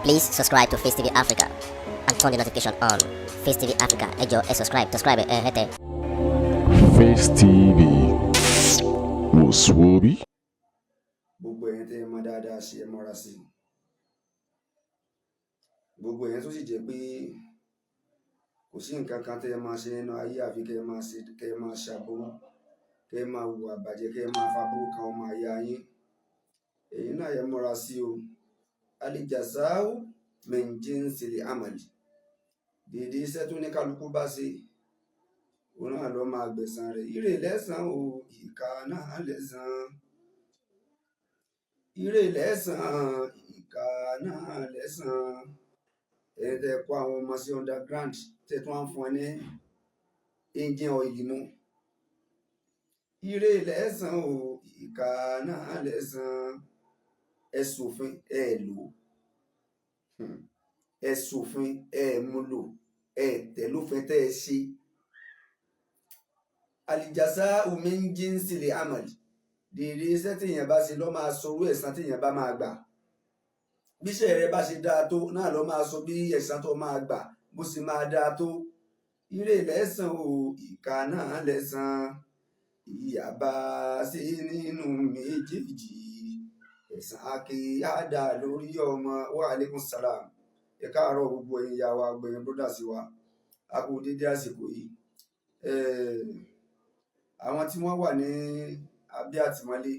Please subscribe to Face TV Africa and turn the notification on. Face TV Africa, ẹ jọ̀ọ́ ẹ subscribe hete. Face TV Muswobi. Gbogbo ẹ̀yin tẹ́ ẹ mọ̀ dáadáa ṣe ẹ mọ́ra sí i. Gbogbo ẹ̀yin tó sì jẹ́ pé kò sí nǹkan kan tẹ́ ẹ máa ṣe nínú ayé àfi kẹ́ ẹ máa ṣàbúrú, kẹ́ ẹ máa hùwà bàjẹ́, kẹ́ ẹ máa faburú kan ọmọ àyà yín. Ẹ̀yin náà ẹ mọ́ra sí o. Al-jazā'u min jinsil 'amal. Dèdè iṣẹ́ tó ní kálukú bá ṣe, òun náà ló máa gbẹ̀san rẹ̀. Ire lẹ́san o, ìkà náà lẹ́san. Ire lẹ́san, ìkà náà lẹ́san. Ẹ tẹ́ kó àwọn ọmọ sí underground tẹ́ tún wá ń fún ẹ ní engine oil mu. Ire lẹ́san o, ìkà náà lẹ́san. Ẹ ṣòfin ẹ lò, ẹ ṣòfin ẹ múlò, ẹ tẹ̀ lófin tẹ́ ẹ ṣe. Al-jazā'u min jinsil 'amal. Dèdè iṣẹ́ téèyàn bá ṣe ló máa sọ irú ẹ̀san téèyàn bá máa gbà. Bí iṣẹ́ rẹ bá ṣe dáa tó náà ló máa sọ bí ẹ̀san tó máa gbà bó ṣe máa dáa tó. Ire lẹ́san o, ìkà náà lẹ́san. Ìyà bá ṣe nínú méjèèjì, ẹ̀san àkè á dà lórí ọmọ. Wa alaikum salam. Ẹ káàárọ̀ gbogbo ẹ̀yin ìyá wa, gbogbo ẹ̀yin bródà sí wa. A kú dédé àsìkò yìí. Àwọn tí wọ́n wà ní abẹ́ àtìmọ́lé,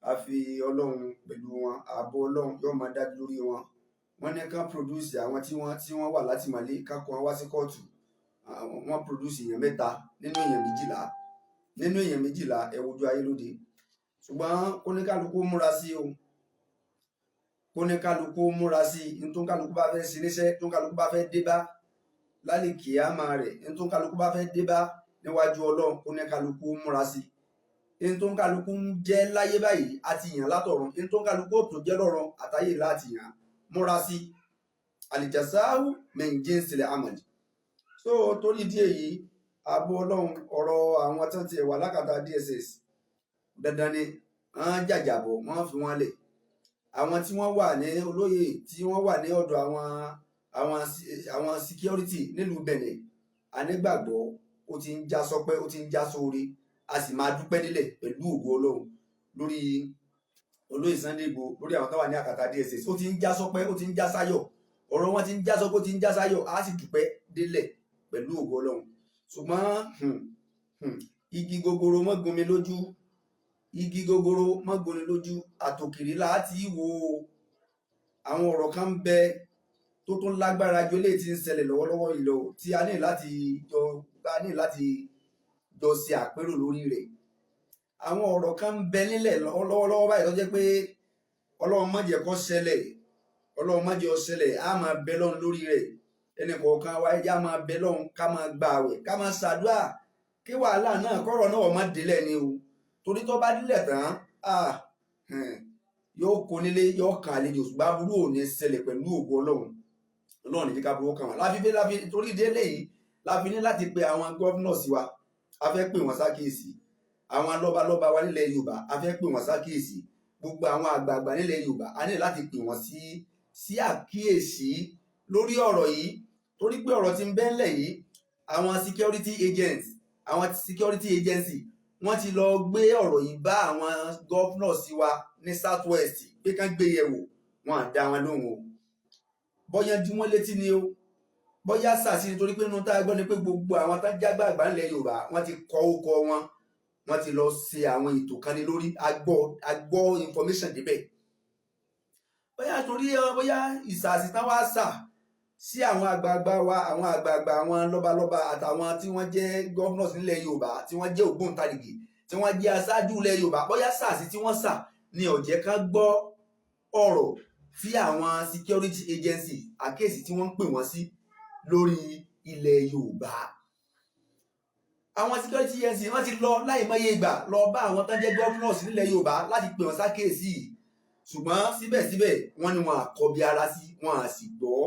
a fi Ọlọ́run pẹ̀lú wọn, ààbò Ọlọ́run yóò máa dájú lórí wọn. Wọ́n ní ká produce àwọn tí wọ́n wà látìmọ́lé ká kó wọn wá sí kóòtù. Wọ́n produce èèyàn 3 nínú èèyàn 12. Nínú èèyàn 12 ẹ wojú ayé lóde. Ṣùgbọ́n kóníkálukú múra sí o. Kóníkálukú múra sí ní tó kálukú bá fẹ́ ṣe níṣẹ́, tó kálukú bá fẹ́ dé bá lálẹ́ kíámà rẹ̀, ní tó kálukú bá fẹ́ dé bá níwájú Ọlọ́run, kóníkálukú múra sí. Ní tó kálukú ń jẹ́ láyé báyìí àti yàn látọ̀run, ní tó kálukú ò tó jẹ́ lọ́run àtayé láti yàn. Múra sí. Al-jazā'u min jinsil 'amal. So torí ìdí èyí, ààbò Ọlọ́run, ọ̀rọ̀ àwọn tán ti wà lákàtà DSS dandan ni wọ́n jàjàbọ̀, wọ́n fi wọ́n lẹ̀. Àwọn tí wọ́n wà ní olóyè, tí wọ́n wà ní ọ̀dọ̀ àwọn security nílùú Benin, anígbàgbọ́ ó ti ń já sọpẹ́, ó ti ń já sóore. A sì máa dúpẹ́ nílẹ̀ pẹ̀lú ògo Ọlọ́run lórí olóyè Sunday Igboho, lórí àwọn tó wà ní àkàtà DSS. Ó ti ń já sọpẹ́, ó ti ń já sáyọ̀. Ọ̀rọ̀ wọn ti ń já sọpẹ́, ó ti ń já sáyọ̀. A sì dúpẹ́ délẹ̀ pẹ̀lú ògo Ọlọ́run. Ṣùgbọ́n igi gogoro mọ́ gún mi lójú. Igi gogoro mọ́ gún mi lójú. Àtòkèrè láti wo àwọn ọ̀rọ̀ kan ń bẹ tó tún lágbára ju eléyìí tí ń ṣẹlẹ̀ lọ́wọ́lọ́wọ́ yìí lọ, tí a ní láti jọ ṣe àpérò lórí rẹ̀. Àwọn ọ̀rọ̀ kan ń bẹ nílẹ̀ lọ́wọ́lọ́wọ́ báyìí tó jẹ́ pé Ọlọ́run má jẹ́ kó ṣẹlẹ̀, Ọlọ́run má jẹ́ ó ṣẹlẹ̀. A máa bẹ Ọlọ́run lórí rẹ̀. Ẹnì kọ̀ọ̀kan wa ẹ jẹ́ á máa bẹ Ọlọ́run, ká máa gba àwẹ̀, ká máa ṣàdúrà kí wàhálà náà, kọ́rọ̀ náà má délẹ̀ ni o. Torí tó bá délẹ̀ tán, yóò kó nílé, yóò kan àlejò, ṣùgbọ́n aburú ò ní ṣẹlẹ̀ pẹ̀lú ògo Ọlọ́run. Ọlọ́run ní jẹ́ ká burú kàn wọ́n. Torí ìdí eléyìí láfi ní láti pe àwọn governors wa, a fẹ́ pè wọ́n sákèésí. Àwọn lọ́balọ́ba wa nílẹ̀ Yorùbá, a fẹ́ pè wọ́n sákèésí. Gbogbo àwọn àgbààgbà nílẹ̀ Yorùbá, a ní láti pè wọ́n sí àkíyèsí lórí ọ̀rọ̀ yìí. Torí pé ọ̀rọ̀ tí ń bẹ ńlẹ̀ yìí, àwọn security agency wọ́n ti lọ gbé ọ̀rọ̀ yìí bá àwọn governors wa ní South West pé kán gbé yẹ̀wò. Wọn à dá wọn lóhùn o. Bóyá dí wọ́n létí ni o, bóyá sàṣì nítorí pé inú tá a gbọ́ ni pé gbogbo àwọn tá jágbàgbà ńlẹ̀ Yorùbá wọ́n ti kọ orúkọ wọn, wọ́n ti lọ ṣe àwọn ètò kan ní lórí. A gbọ́ information débẹ̀. Bóyá ìsàsì tán wá sà sí àwọn àgbààgbà wa, àwọn àgbààgbà, àwọn lọ́balọ́ba àtàwọn tí wọ́n jẹ́ governors nílẹ̀ Yorùbá, tí wọ́n jẹ́ ògbóǹtarìgì, tí wọ́n jẹ́ aṣáájú ilẹ̀ Yorùbá. Bóyá sàsì tí wọ́n sà ni ó jẹ́ ká gbọ́ ọ̀rọ̀ tí àwọn security agency àkíyèsí tí wọ́n ń pè wọ́n sí lórí ilẹ̀ Yorùbá. Àwọn security agency wọ́n ti lọ láìmọye ìgbà lọ bá àwọn tán jẹ́ governors nílẹ̀ Yorùbá láti pè wọ́n sákèésí. Ṣùgbọ́n síbẹ̀síbẹ̀ wọ́n ní wọn àkọ́bí ara sí, wọn à sì gbọ́.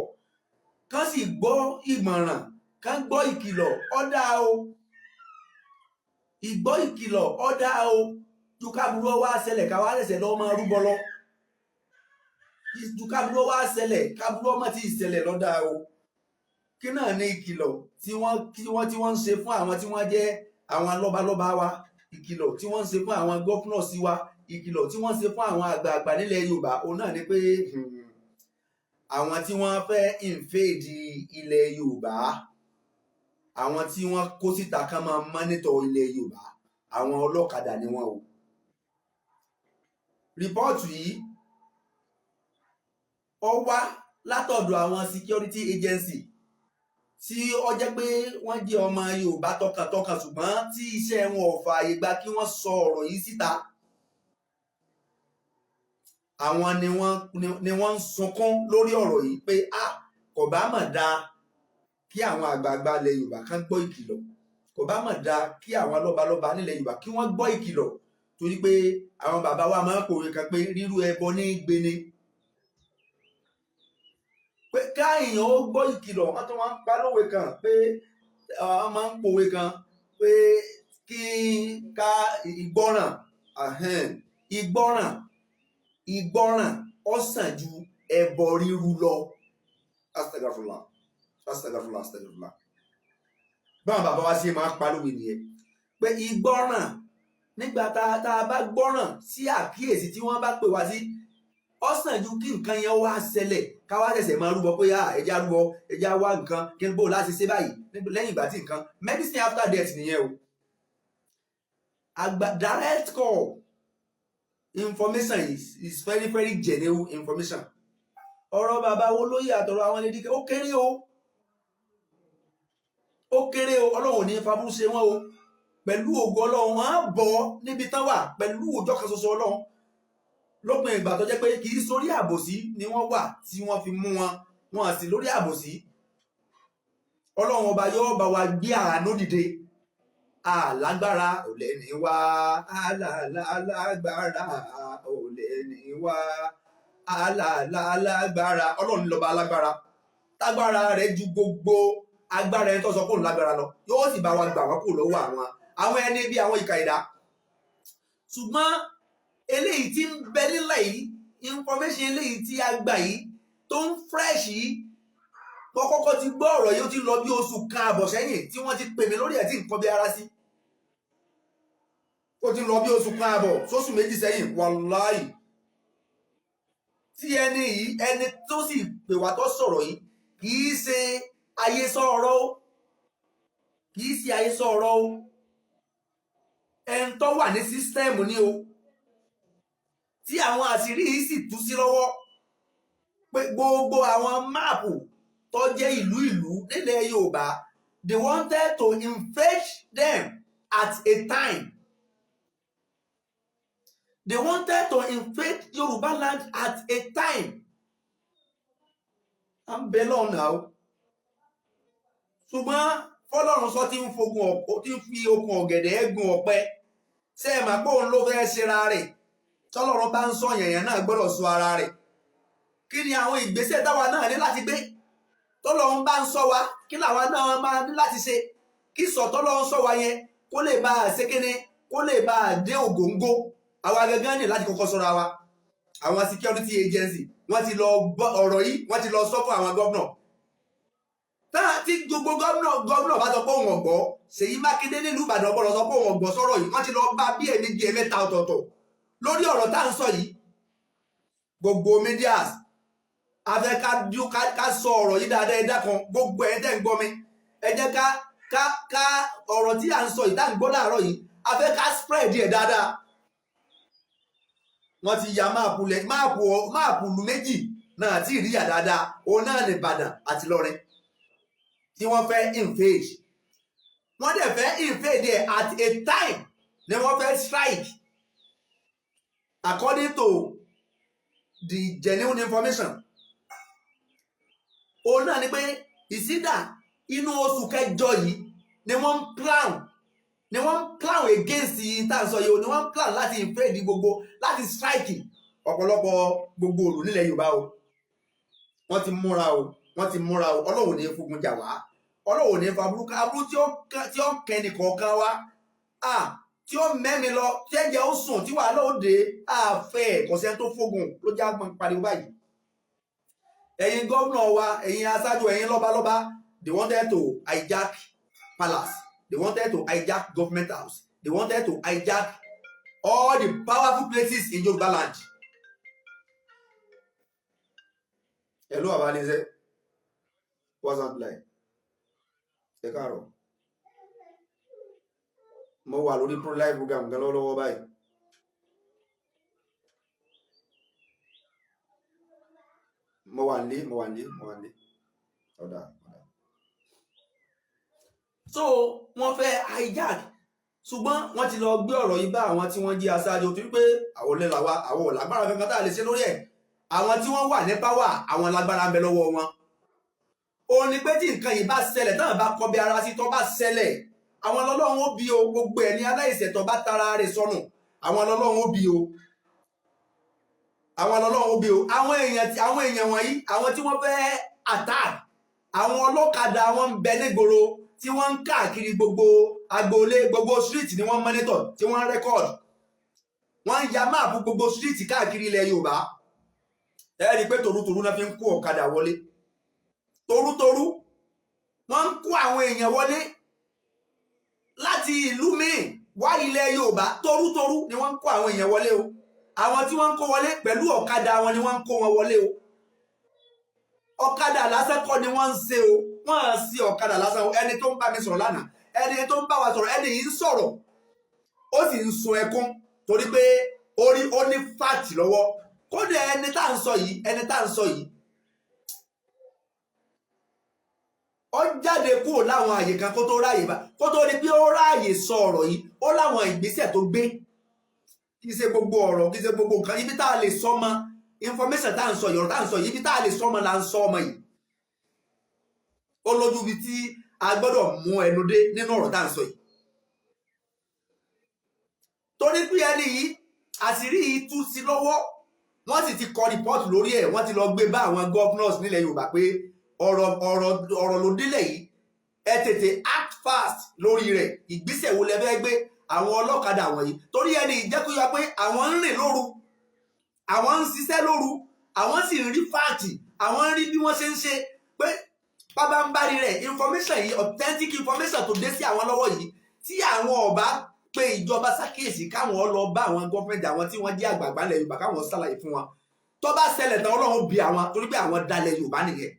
Kán sì gbọ́ ìmọ̀ràn, kán gbọ́ ìkìlọ̀, ọ̀dà o. Ìgbọ́ ìkìlọ̀, ọ̀dà o. Ju ká burú wá ṣẹlẹ̀ ká wá ṣẹ̀ṣẹ̀ lọ máa rúbọ lọ. ju kábúrò wá ṣẹlẹ̀ kábúrò ọmọ tí ìṣẹ̀lẹ̀ lọ́dà o kí náà ní ìkìlọ̀ tí wọ́n ń ṣe fún àwọn tí wọ́n jẹ́ àwọn lọ́balọ́ba wa ìkìlọ̀ tí wọ́n ń ṣe fún àwọn gọ́fúnà sí wa ìkìlọ̀ tí wọ́n ń ṣe fún àwọn àgbààgbà nílẹ̀ Yorùbá òun náà ni pé àwọn tí wọ́n fẹ́ invade ilẹ̀ Yorùbá àwọn tí wọ́n kó síta kan máa mọ́nítọ̀ ilẹ̀ Yorùbá àwọn ọlọ́kadà ni wọ́n o. rìpọ́ọ̀tù yìí ó wá látọ̀dọ̀ àwọn security agency tí ó jẹ́ pé wọ́n jẹ́ ọmọ Yorùbá tọkàntọkàn ṣùgbọ́n tí iṣẹ́ wọn ò fààyè gbà kí wọ́n sọ ọ̀rọ̀ yìí síta. Àwọn ni wọ́n ń sunkún lórí ọ̀rọ̀ yìí pé kò bá mọ̀ dáa kí àwọn àgbààgbà ilẹ̀ Yorùbá kan gbọ́ ìkìlọ̀ kò bá mọ̀ dáa kí àwọn lọ́balọ́ba nílẹ̀ Yorùbá kí wọ́n gbọ́ ìkìlọ̀ torí pé àwọn bàbá wa máa ń pòwe kan pé rírú ẹbọ ní gbéni pé káàyàn ó gbọ́ ìkìlọ̀ wọ́n tó máa ń pa lówe kan pé wọ́n máa ń pòwe kan pé kí ká ìgbọ́ràn ó sàn ju ẹbọ rírú lọ. Astagfirullah báwọn bàbá wa ṣe máa ń pa lówe nìyẹn pé ìgbọ́ràn nígbà tá a bá gbọ́ràn sí àkíyèsí tí wọ́n bá pè wá sí ó sàn ju kí nǹkan yẹn wá ṣẹlẹ̀ ká wá ṣẹ̀ṣẹ̀ máa rúbọ pé ẹja rúbọ ẹja wá nǹkan kí n bò láti ṣe báyìí lẹ́yìn ìgbà tí nǹkan medicine after death nìyẹn o. Direct call information is very very genuine information. Ọ̀rọ̀ bàbá wo lóye àtọ̀rọ̀ àwọn ẹni díkẹ́ ó kéré o Ọlọ́run ò ní faburú ṣe wọ́n o pẹ̀lú ògo Ọlọ́run wọn á bọ̀ níbi tán wà pẹ̀lú òjọ́ kan ṣoṣo Ọlọ́run lópin ìgbà tó jẹ́ pé kì í sórí àbòsí ni wọ́n wà tí wọ́n fi mú wọn sì lórí àbòsí. Ọlọ́run ọba yóò bá wa gbé àánú dìde alágbára ò lè ní wá alágbára ò lè ní wá alágbára Ọlọ́run lọ́ba alágbára tágbára rẹ̀ ju gbogbo agbára ẹni tó sọ pé òun lágbára lọ yóò sì bá wa gbà wọ́n kúrò lọ́wọ́ àwọn ẹni bí àwọn ìka ẹ̀dá. Ṣùgbọ́n eléyìí tí ń bẹ nílẹ̀ yìí information eléyìí tí a gbà yìí tó ń fresh yìí mo kọ́kọ́ ti gbọ́ ọ̀rọ̀ yìí ó ti lọ bí oṣù kan àbọ̀ sẹ́yìn tí wọ́n ti pè mí lórí ẹ̀ tí nǹkan bí ara sí ó ti lọ bí oṣù kan àbọ̀ sóṣù méjì sẹ́yìn wàláì tí ẹni tó sì pè wá tó sọ̀rọ̀ yìí kì í ṣe àhesọ ọ̀rọ̀ o ẹni tó wà ní sísítẹ́ẹ̀mù ni o tí àwọn àṣírí yìí sì tú sí lọ́wọ́ pé gbogbo àwọn máàpù tó jẹ́ ìlú nílẹ̀ Yorùbá they wanted to invade them at a time. They wanted to invade Yorùbá land at a time. I'm belong now. Ṣùgbọ́n fọlọ́run sọ tí ń fi okùn ọ̀gẹ̀dẹ̀ gun ọ̀pẹ ṣé ẹ mà pé òun ló fẹ́ ṣera rẹ̀ tọ́lọ́run bá ń sọ yẹ̀yẹ̀ náà gbọ́dọ̀ sọ ara rẹ̀. Kí ni àwọn ìgbésẹ̀ táwa náà ní láti gbé? Tọ́lọ́run bá ń sọ wa kí làwa náà máa ní láti ṣe kí sọ tọ́lọ́run sọ wa yẹn kó lè bá a ṣe kíni kó lè bá a dé ògóńgó àwa gangan ní láti kọ́kọ́ sọ́ra wa. Àwọn security agency wọ́n ti lọ gbọ́ ọ̀rọ̀ yìí wọ́n ti lọ sọ fún àwọn gọ́vnọ̀ tí gbogbo gọ́vnọ̀ bá sọ pé òun ọ̀gbọ́ Ṣèyí Mákindé nílùú Ìbàdàn gbọ́dọ̀ sọ pé òun ọ̀gbọ́ sọ̀rọ̀ yìí wọ́n ti lọ bá bí ẹ̀mejì ẹ̀mẹ́ta ọ̀tọ̀ọ̀tọ̀ lórí ọ̀rọ̀ tá à ń sọ yìí. Gbogbo medias afẹ́ ká sọ ọ̀rọ̀ yìí dáadáa ẹ̀dá kan gbogbo ẹ̀ tẹ́ ń gbọ́ mi ẹ jẹ́ ká ọ̀rọ̀ tí à ń sọ yìí tá à ń gbọ́ láàárọ̀ yìí afẹ́ ká spread ẹ̀ dáadáa. Wọ́n ti ya máàpù lu méjì náà tí ìríyà dáadáa òun náà ní Ìbàdàn àti Ìlọrin tí wọ́n fẹ́ invade. Wọ́n dẹ̀ fẹ́ invade ẹ̀ at a time ni wọ́n fẹ́ strike according to the genuine information. Òun náà ni pé ìsídà inú oṣù kẹjọ yìí ni wọ́n ń plan against yìí tá à ń sọ yìí ni wọ́n ń plan láti invade gbogbo láti strike ọ̀pọ̀lọpọ̀ gbogbo òlù nílẹ̀ Yorùbá o. Wọ́n ti múra o Ọlọ́run ní fúngun jà wá Ọlọ́run ní fa burúkú aburú tí ó kẹ́ni kọ̀ọ̀kan wá tí ó mẹ́mi lọ tí ẹ̀jẹ̀ ó sùn tí wàhálà ó dé àfẹ́ kọ̀sẹ́ tó fógun ló já gbọ́n pariwo báyìí ẹ̀yin gómìnà wa ẹ̀yin aṣáájú ẹ̀yin lọ́balọ́ba they wanted to hijack palace, they wanted to hijack government house, they wanted to hijack all the powerful places in Yorùbá land. Hello Abanise, what's up like? Ẹ káàárọ̀, mo wà lórí pro live program gan lọ́wọ́ báyìí. Mo wà nílé. Ọ̀dà. So wọ́n fẹ́ hijack, ṣùgbọ́n wọ́n ti lọ gbé ọ̀rọ̀ yìí bá àwọn tí wọ́n jí aṣáájú torí pé àwọn olè làwa àwọn ò lágbára kankan tá a lè ṣe lórí ẹ̀. Àwọn tí wọ́n wà ní páwà àwọn lágbára ń bẹ lọ́wọ́ wọn. Ó ní pé tí nǹkan yìí bá ṣẹlẹ̀ táwọn bá kọbi ara sí tó bá ṣẹlẹ̀ àwọn ọlọ́run ó bí o, gbogbo ẹ̀ ní aláìṣẹ̀ tó bá tara rẹ̀ sọnù àwọn ọlọ́run ó bí o. Àwọn ọlọ́run ó bí o. Àwọn èèyàn wọ̀nyí àwọn tí wọ́n fẹ́ attack àwọn ọlọ́kadà wọn ń bẹ nígboro tí wọ́n ń káàkiri gbogbo agboolé gbogbo street ni wọ́n monitor tí wọ́n record. Wọ́n ń ya máàpù gbogbo street káàkiri ilẹ̀ Yorùbá. Ẹ rí i pé torútorú náà fi ń kó ọ̀kadà wọlé. Torútorú wọ́n ń kó àwọn èèyàn wọlé láti ìlú míì wá ilẹ̀ Yorùbá. Torútorú ni wọ́n ń kó àwọn èèyàn wọlé o. Àwọn tí wọ́n ń kó wọlé pẹ̀lú ọ̀kadà wọn ni wọ́n ń kó wọn wọlé o. Ọ̀kadà lásán kọ́ ni wọ́n ń ṣe o. Wọ́n á sí ọ̀kadà lásán o. Ẹni tó ń bá mi sọ̀rọ̀ lánàá, ẹni tó ń bá wa sọ̀rọ̀, ẹni yìí ń sọ̀rọ̀ ó sì ń sun ẹkún torí pé ó ní fáàtì lọ́wọ́. Kódà ẹni tá à ń sọ yìí ó jáde kúrò láwọn àyè kan kó tó ráàyè bá kó tó rí pé ó ráàyè sọ ọ̀rọ̀ yìí. Ó láwọn ìgbésẹ̀ tó gbé, kì í ṣe gbogbo ọ̀rọ̀, kì í ṣe gbogbo nǹkan. Ibi tá a lè sọ mọ́ information tá à ń sọ yìí, ọ̀rọ̀ tá à ń sọ yìí, ibi tá a lè sọ mọ́ la ń sọ ọmọ yìí. Ó lójú ibi tí a gbọ́dọ̀ mú ẹnu dé nínú ọ̀rọ̀ tá à ń sọ yìí. Torí pé ẹni yìí àṣírí yìí tú sí lọ́wọ́, wọ́n sì ti kọ rìpọ́ọ̀tù lórí ẹ̀, wọ́n ti lọ gbé bá àwọn governors nílẹ̀ Yorùbá pé ọ̀rọ̀ ló délẹ̀ yìí, ẹ tètè act fast lórí rẹ̀. Ìgbésẹ̀ wo lẹ fẹ́ gbé àwọn ọlọ́kadà wọ̀nyí? Torí ẹni ìjẹ́kúyọ pé àwọn ń rìn lóru, àwọn ń ṣiṣẹ́ lóru, àwọn sì ń rí fáàtì, àwọn ń rí bí wọ́n ṣe ń ṣe pé pábánbárí rẹ̀ information yìí, authentic information tó dé sí àwọn lọ́wọ́ yìí, tí àwọn ọba pé ìjọba ṣàkíyèsí káwọn lọ bá àwọn gọ́fẹ̀mẹ̀ntì àwọn tí wọ́n jẹ́ àgbààgbà ilẹ̀ Yorùbá káwọn ṣàlàyé fún wọn. Tó bá ṣẹlẹ̀ tán Ọlọ́run bí àwọn torí pé àwọn dalẹ̀ Yorùbá nìyẹn.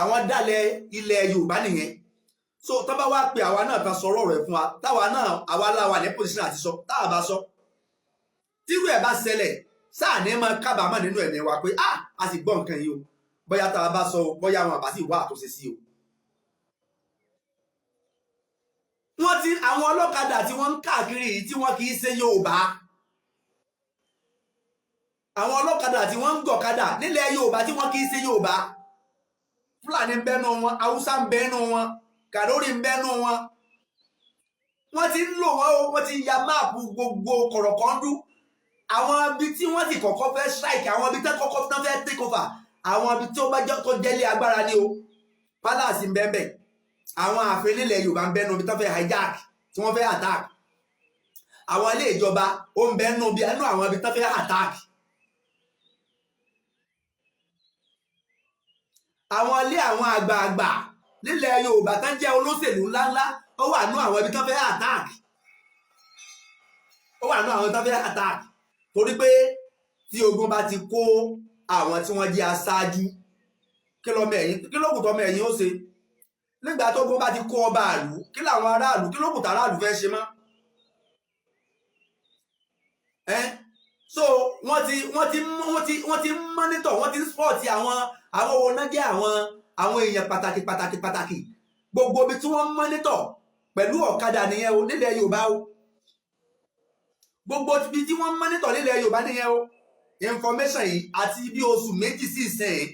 Àwọn dalẹ̀ ilẹ̀ Yorùbá nìyẹn. So tó bá wá pé àwa náà kan sọ̀rọ̀ rẹ̀ fún wa, táwa náà àwa láwa ní position àti sọ, táwa bá sọ. Tírú ẹ̀ bá ṣẹlẹ̀, sáà ní máa kábàámọ̀ nínú ẹ̀mí wa pé a sì gbọ́ nǹkan yìí o. Bóyá táwa bá sọ, bóyá àwọn àbá sì wá àtúnṣe sí o. Àwọn ọlọ́kadà tí wọ́n ń káàkiri yìí tí wọ́n kì í ṣe Yorùbá. Àwọn ọlọ́kadà tí wọ́n ń gọ̀kadà nílẹ̀ Yorùbá tí wọ́n kì í ṣe Yorùbá. Fúlàní ń bẹ́nu wọn, Haúsá ń bẹ́nu wọn, Kàdórí ń bẹ́nu wọn. Wọ́n ti ń lò wọ́n o, wọ́n ti ya máàpù gbogbo kọ̀rọ̀kọ́ndú. Àwọn ibi tí wọ́n ti kọ́kọ́ fẹ́ strike, àwọn ibi tí wọ́n kọ́kọ́ fẹ́ take over, àwọn ibi tí ó bá tó jẹ́lé agbára ni o. Palace ń bẹ́ẹ̀ bẹ́ẹ̀. Àwọn ààfin nílẹ̀ Yorùbá ń bẹ́nu ibi tí wọ́n fẹ́ hijack, tí wọ́n fẹ́ attack. Àwọn ilé ìjọba ó ń bẹ́nu bí ẹnu àwọn ibi tí wọ́n fẹ́ attack. Àwọn ilé àwọn àgbààgbà nílẹ̀ Yorùbá tán jẹ́ olóṣèlú ńláńlá ó wà nú àwọn ibi tí wọ́n fẹ́ attack. Ó wà nú àwọn ibi tí wọ́n fẹ́ attack. Torí pé tí ogun bá ti kó àwọn tí wọ́n jẹ́ aṣáájú, kí lókùn tọ́mọ ẹ̀yìn ó ṣe? Nígbà tó ogun bá ti kó ọba àlú, kí làwọn aráàlú, kí lókùn tàráàlú fẹ́ ṣe mọ́? So wọ́n ti monitor, wọ́n ti spot àwọn owó náà jẹ́ àwọn èèyàn pàtàkì gbogbo ibi tí wọ́n monitor pẹ̀lú ọ̀kadà nìyẹn o nílẹ̀ Yorùbá o. Gbogbo ibi tí wọ́n monitor nílẹ̀ Yorùbá nìyẹn o. Information yìí àti bí oṣù méjì sí ìsìn,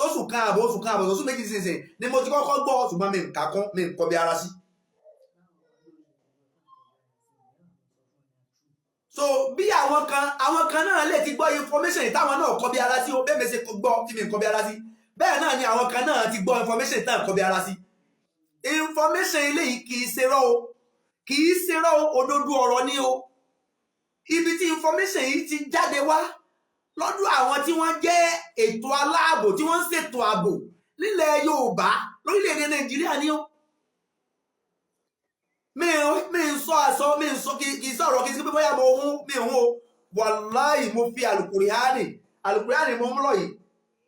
oṣù kan àbọ̀ oṣù méjì sí ìsìn ni mo ti kọ́kọ́ gbọ́, ṣùgbọ́n mi nǹkan kan mi nǹkan bí ara sí. So bí àwọn kan náà lè ti gbọ́ information táwọn náà kọ́ bí ara sí o, bẹ́ẹ̀ mi ṣe gbọ́ tí mi nǹkan bí ara sí, bẹ́ẹ̀ náà ni àwọn kan náà ti gbọ́ information táwọn kọ́ bí ara sí. Information eléyìí kì í ṣe rọ́ o, òdodo ọ̀rọ̀ ni o. Ibi tí information yìí ti jáde wá lọ́dọ̀ àwọn tí wọ́n jẹ́ ètò aláàbò tí wọ́n ń ṣètò ààbò nílẹ̀ Yorùbá lórílẹ̀‐èdè Nàìjíríà ni ó. mi ń sọ àṣọ mi ń sọ kì í sọ̀rọ̀ kì í sí pé bóyá mo hún mi ò hún o wàláì mo fi àlùkùránì mo ń lọ yìí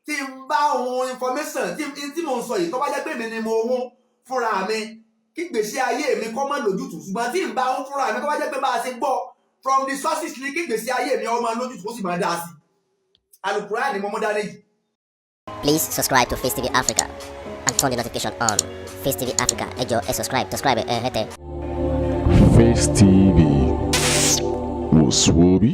tí n bá ohun information tí mo ń sọ yìí tó bá jẹ́ pé mi ni mo hún fúnra mi kí gbèsè ayé mi kọ́ mọ́ lójútùú ṣùgbọ́n tí n bá hún fúnra mi tó bá jẹ́ pé bá a ṣe gbọ́ from the sources ní kí gbèsè ayé mi ọmọ lójútùú ó sì máa dá sí àlùkùránì mo mú dání yìí. Please subscribe to Face TV Africa and turn the notification on. Face TV Africa, ẹ jọ̀ọ́ ẹ subscribe hete. Face TV was Swoby.